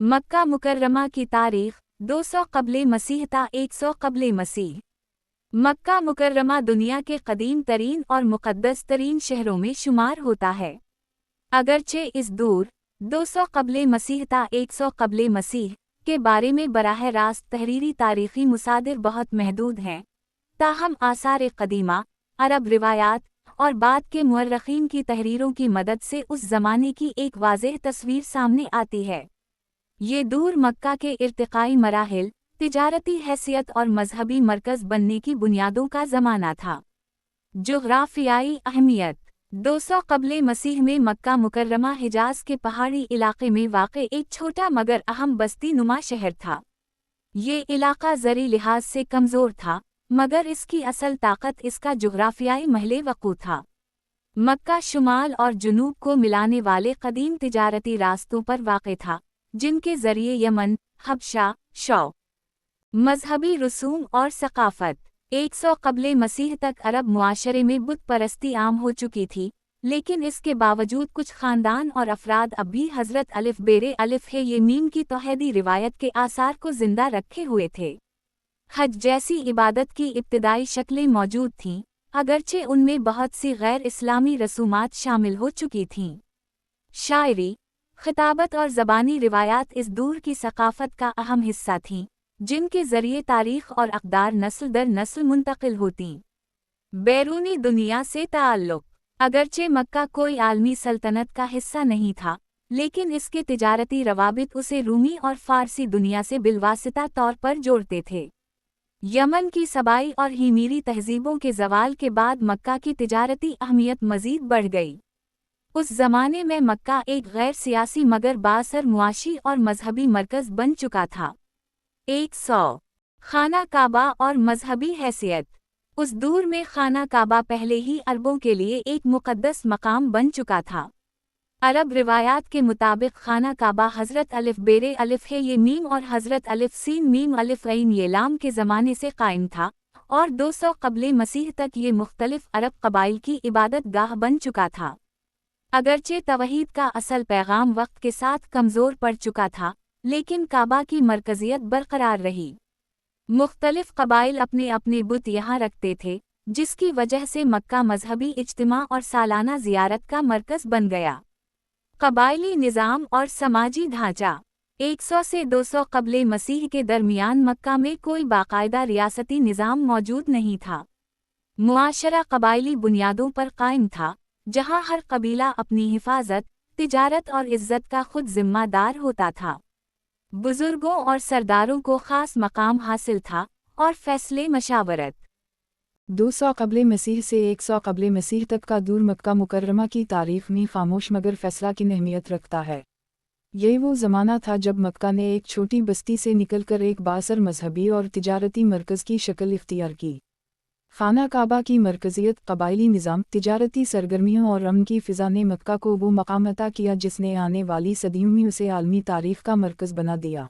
मक्का मुकर्रमा की तारीख 200 क़ब्ले मसीह ता 100 क़ब्ले मसीह। मक्का मुकर्रमा दुनिया के कदीम तरीन और मुक़द्दस तरीन शहरों में शुमार होता है। अगरचे इस दूर 200 क़ब्ले मसीह ता 100 क़ब्ले मसीह के बारे में बराह रास्त तहरीरी तारीख़ी मुसादिर बहुत महदूद हैं, ताहम आसार क़दीमा, अरब रिवायात और बाद के मुअर्रख़ीन की तहरीरों की मदद से उस ज़माने की एक वाज़ेह तस्वीर सामने आती है। ये दूर मक्का के इर्तिक़ाई मराहिल, तिजारती हैसियत और मजहबी मरकज़ बनने की बुनियादों का ज़माना था। जुग़राफ़ियाई अहमियत 200 क़ब्ले मसीह में मक्का मुकर्रमा हिजाज़ के पहाड़ी इलाक़े में वाक़े एक छोटा मगर अहम बस्ती नुमा शहर था। ये इलाक़ा ज़री लिहाज से कमज़ोर था, मगर इसकी असल ताकत इसका जुग़राफ़ियाई महल वक़ू था। मक्का शुमाल और जुनूब को मिलाने वाले क़दीम तिजारती रास्तों पर वाक़े था, जिनके ज़रिए यमन, हबशा, शौ मजहबी रसूम और सक़ाफ़त 100 क़ब्ले मसीह तक अरब मुआशरे में बुत परस्ती आम हो चुकी थी, लेकिन इसके बावजूद कुछ ख़ानदान और अफराद अब भी हज़रत अलिफ़ बेरे अलिफ़ है ये मीम की तौहीदी रिवायत के आसार को ज़िंदा रखे हुए थे। हज जैसी इबादत की इब्तिदाई शक्लें मौजूद थीं, अगरचे उनमें बहुत सी गैर इस्लामी रसूमात शामिल हो चुकी थीं। शायरी, खिताबत और ज़बानी रिवायात इस दूर की सक़ाफ़त का अहम हिस्सा थीं, जिनके ज़रिए तारीख़ और अक़दार नस्ल दर नस्ल मुंतकिल होतीं। बैरूनी दुनिया से ताल्लुक़ अगरचे मक्का कोई आलमी सल्तनत का हिस्सा नहीं था, लेकिन इसके तिजारती रवाबित उसे रूमी और फ़ारसी दुनिया से बिलवासिता तौर पर जोड़ते थे। यमन की सबाई और हीमीरी तहज़ीबों के ज़वाल के बाद मक्का की तिजारती अहमियत मज़ीद बढ़ गई। उस ज़माने में मक्का एक गैर सियासी मगर बाअसर मुआशी और मजहबी मरकज़ बन चुका था। 100 खाना काबा और मजहबी हैसियत उस दूर में खाना काबा पहले ही अरबों के लिए एक मुक़द्दस मकाम बन चुका था। अरब रिवायात के मुताबिक खाना काबा हज़रत अलिफ़ बेरे अलिफ़ है ये मीम और हज़रत अलिफ़ सीन मीम अलिफ़ ऐन ये लाम के ज़माने से कायम था, और 200 क़ब्ले मसीह तक ये मुख्तलिफ़ अरब क़बाइल की इबादत गाह बन चुका था। अगरचे तवहीद का असल पैगाम वक्त के साथ कमज़ोर पड़ चुका था, लेकिन काबा की मरकज़ियत बरकरार रही। मुख्तलिफ़ क़बाइल अपने अपने बुत यहाँ रखते थे, जिसकी वजह से मक्का मजहबी इज्तिमा और सालाना ज़ियारत का मरकज़ बन गया। क़बाइली निज़ाम और समाजी ढांचा 100 से 200 क़ब्ले मसीह के दरमियान मक्का में कोई बाकायदा रियासती निज़ाम मौजूद नहीं था। मुआशरा क़बाइली बुनियादों पर कायम था, जहाँ हर कबीला अपनी हिफाजत, तिजारत और इज़्ज़त का खुद ज़िम्मेदार होता था। बुज़ुर्गों और सरदारों को ख़ास मकाम हासिल था, और फ़ैसले मशावरत 200 क़ब्ले मसीह से 100 क़ब्ले मसीह तक का दूर मक्का मुकर्रमा की तारीख़ में ख़ामोश मगर फ़ैसला की अहमियत रखता है। यही वो ज़माना था जब मक्का ने एक छोटी बस्ती से निकलकर एक बाअसर मजहबी और तिजारती मरकज़ की शक्ल इख्तियार की। खाना काबा की मरकज़ियत, क़बाइली निज़ाम, तिजारती सरगर्मियों और अमन की फ़िज़ा ने मक्का को वो मकाम अता किया जिसने आने वाली सदियों में उसे आलमी तारीख़ का मरकज़ बना दिया।